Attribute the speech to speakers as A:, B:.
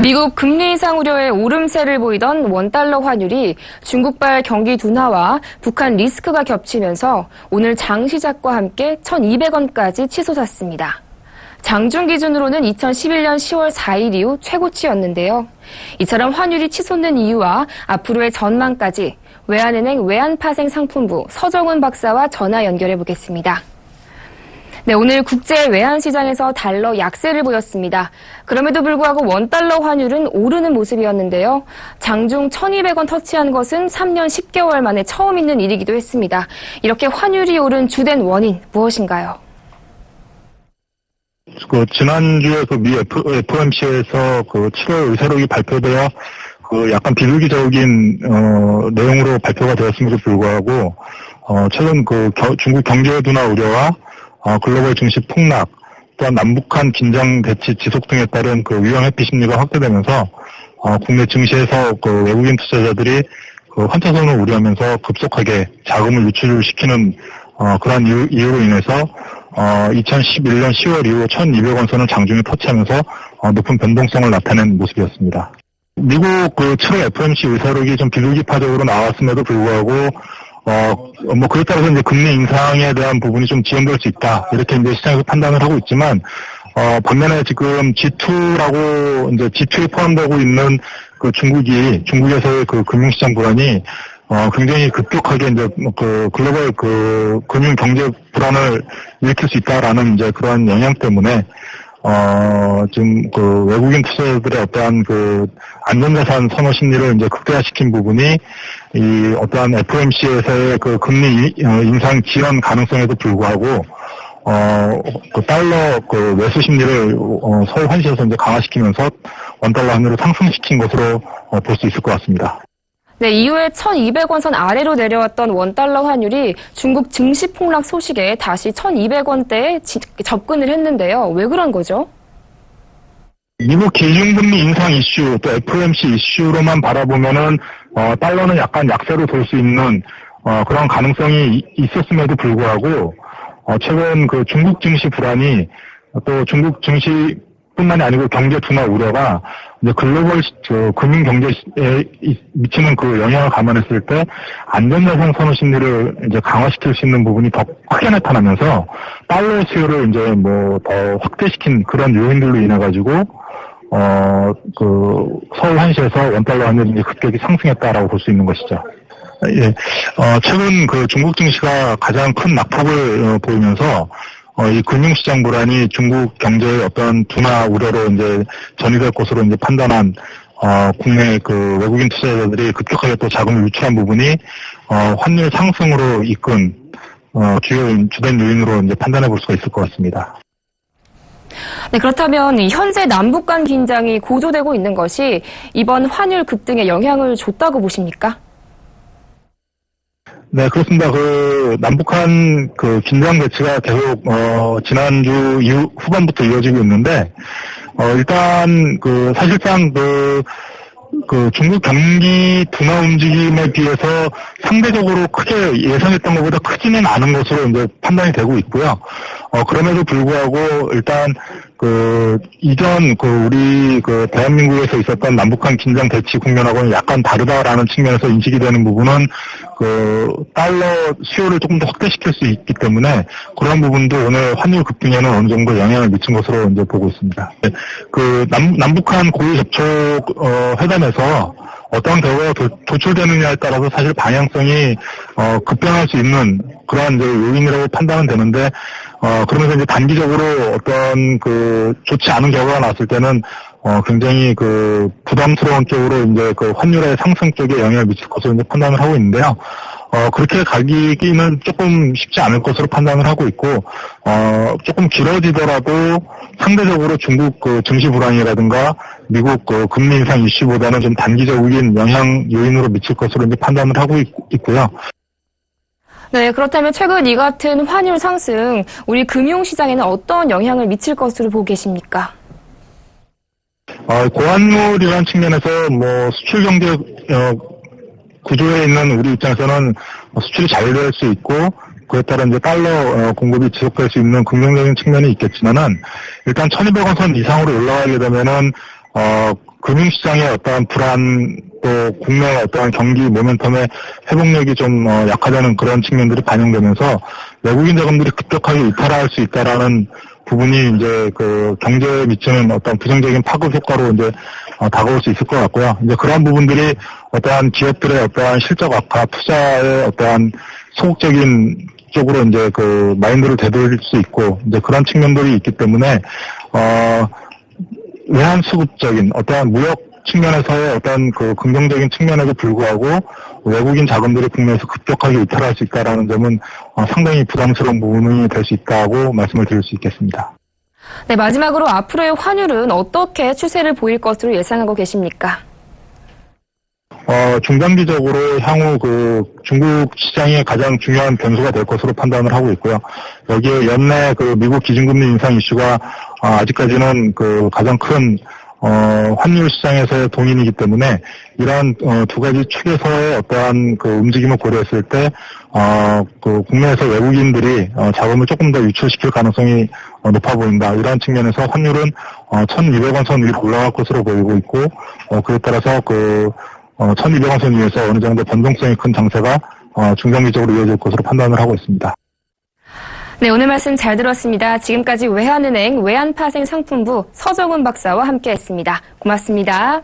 A: 미국 금리 인상 우려에 오름세를 보이던 원달러 환율이 중국발 경기 둔화와 북한 리스크가 겹치면서 오늘 장 시작과 함께 1,200원까지 치솟았습니다. 장중 기준으로는 2011년 10월 4일 이후 최고치였는데요. 이처럼 환율이 치솟는 이유와 앞으로의 전망까지 외환은행 외환파생상품부 서정훈 박사와 전화 연결해 보겠습니다. 네, 오늘 국제 외환시장에서 달러 약세를 보였습니다. 그럼에도 불구하고 원달러 환율은 오르는 모습이었는데요. 장중 1,200원 터치한 것은 3년 10개월 만에 처음 있는 일이기도 했습니다. 이렇게 환율이 오른 주된 원인 무엇인가요?
B: 지난주에 미 FOMC에서 7월 의사록이 발표되어 약간 비둘기적인 내용으로 발표가 되었음에도 불구하고 최근 중국 경제 둔화 우려와 글로벌 증시 폭락, 또한 남북한 긴장 대치 지속 등에 따른 위험 회피 심리가 확대되면서 국내 증시에서 외국인 투자자들이 환차선을 우려하면서 급속하게 자금을 유출시키는 그러한 이유로 인해서 2011년 10월 이후 1,200원 선을 장중에 터치하면서 높은 변동성을 나타낸 모습이었습니다. 미국 7월 FOMC 의사록이 좀 비둘기파적으로 나왔음에도 불구하고 그에 따라서 이제 금리 인상에 대한 부분이 좀 지연될 수 있다. 이렇게 이제 시장에서 판단을 하고 있지만, 반면에 지금 G2라고 이제 G2에 포함되고 있는 중국에서의 금융시장 불안이, 굉장히 급격하게 이제 글로벌 금융 경제 불안을 일으킬 수 있다라는 이제 그러한 영향 때문에, 지금 외국인 투자자들의 어떠한 안전자산 선호 심리를 이제 극대화시킨 부분이 이 어떠한 FOMC에서의 금리 인상 지연 가능성에도 불구하고 달러 매수 심리를 서울 환시에서 이제 강화시키면서 원달러 환율을 상승시킨 것으로 볼 수 있을 것 같습니다.
A: 네, 이후에 1,200원 선 아래로 내려왔던 원달러 환율이 중국 증시 폭락 소식에 다시 1,200원대에 접근을 했는데요. 왜 그런 거죠?
B: 미국 기준금리 인상 이슈, 또 FOMC 이슈로만 바라보면은 달러는 약간 약세로 돌 수 있는 그런 가능성이 있었음에도 불구하고 최근 중국 증시 불안이 또 중국 증시뿐만이 아니고 경제 둔화 우려가 이제 글로벌 금융 경제에 미치는 영향을 감안했을 때 안전자산 선호 심리를 이제 강화시킬 수 있는 부분이 더 크게 나타나면서 달러 수요를 이제 더 확대시킨 그런 요인들로 인해 가지고 서울 환시에서 원달러 환율이 이제 급격히 상승했다라고 볼 수 있는 것이죠. 예, 최근 중국 증시가 가장 큰 낙폭을 보이면서 이 금융시장 불안이 중국 경제의 어떤 둔화 우려로 이제 전이될 것으로 이제 판단한 국내 외국인 투자자들이 급격하게 또 자금을 유출한 부분이 환율 상승으로 이끈 주된 요인으로 이제 판단해 볼 수가 있을 것 같습니다.
A: 네, 그렇다면 현재 남북 간 긴장이 고조되고 있는 것이 이번 환율 급등에 영향을 줬다고 보십니까?
B: 네, 그렇습니다. 남북한 긴장 대치가 계속 지난주 후반부터 이어지고 있는데 일단 사실상 중국 경기 둔화 움직임에 비해서 상대적으로 크게 예상했던 것보다 크지는 않은 것으로 이제 판단이 되고 있고요. 그럼에도 불구하고 일단 이전 우리 대한민국에서 있었던 남북한 긴장 대치 국면하고는 약간 다르다라는 측면에서 인식이 되는 부분은 달러 수요를 조금 더 확대시킬 수 있기 때문에 그런 부분도 오늘 환율 급등에는 어느 정도 영향을 미친 것으로 이제 보고 있습니다. 남북한 고위 접촉 회담에서 어떤 결과가 도출되느냐에 따라서 사실 방향성이 급변할 수 있는 그러한 이제 요인이라고 판단은 되는데 그러면서 이제 단기적으로 어떤 좋지 않은 결과가 나왔을 때는 굉장히 부담스러운 쪽으로 이제 환율의 상승 쪽에 영향을 미칠 것으로 이제 판단을 하고 있는데요. 그렇게 가기는 조금 쉽지 않을 것으로 판단을 하고 있고, 조금 길어지더라도 상대적으로 중국 증시 불안이라든가 미국 금리 인상 이슈보다는 좀 단기적인 영향 요인으로 미칠 것으로 이제 판단을 하고 있고요.
A: 네, 그렇다면 최근 이 같은 환율 상승, 우리 금융시장에는 어떤 영향을 미칠 것으로 보고 계십니까?
B: 고환율이라는 측면에서 수출 경제 구조에 있는 우리 입장에서는 수출이 잘 될 수 있고 그에 따라 이제 달러 공급이 지속될 수 있는 긍정적인 측면이 있겠지만은 일단 1,200원 선 이상으로 올라가게 되면은 금융시장의 어떠한 불안, 또 국내의 어떠한 경기 모멘텀의 회복력이 좀 약화되는 그런 측면들이 반영되면서 외국인 자금들이 급격하게 이탈할 수 있다라는 부분이 이제 그 경제에 미치는 어떤 부정적인 파급 효과로 이제 다가올 수 있을 것 같고요. 이제 그러한 부분들이 어떠한 기업들의 어떠한 실적 악화, 투자의 어떠한 소극적인 쪽으로 이제 그 마인드를 되돌릴 수 있고 이제 그런 측면들이 있기 때문에 외환 수급적인 어떠한 무역 측면에서의 어떤 그 긍정적인 측면에도 불구하고 외국인 자금들이 국내에서 급격하게 이탈할 수 있다라는 점은 상당히 부담스러운 부분이 될 수 있다고 말씀을 드릴 수 있겠습니다.
A: 네, 마지막으로 앞으로의 환율은 어떻게 추세를 보일 것으로 예상하고 계십니까?
B: 중장기적으로 향후 그 중국 시장이 가장 중요한 변수가 될 것으로 판단을 하고 있고요. 여기에 연내 그 미국 기준금리 인상 이슈가 아직까지는 그 가장 큰 환율 시장에서의 동인이기 때문에 이러한 두 가지 축에서의 어떠한 그 움직임을 고려했을 때 그 국내에서 외국인들이 자금을 조금 더 유출시킬 가능성이 높아 보인다. 이러한 측면에서 환율은 1,200원 선 위로 올라갈 것으로 보이고 있고 그에 따라서 그 1,200원 선 위에서 어느 정도 변동성이 큰 장세가 중장기적으로 이어질 것으로 판단을 하고 있습니다.
A: 네, 오늘 말씀 잘 들었습니다. 지금까지 외환은행 외환파생상품부 서정훈 박사와 함께했습니다. 고맙습니다.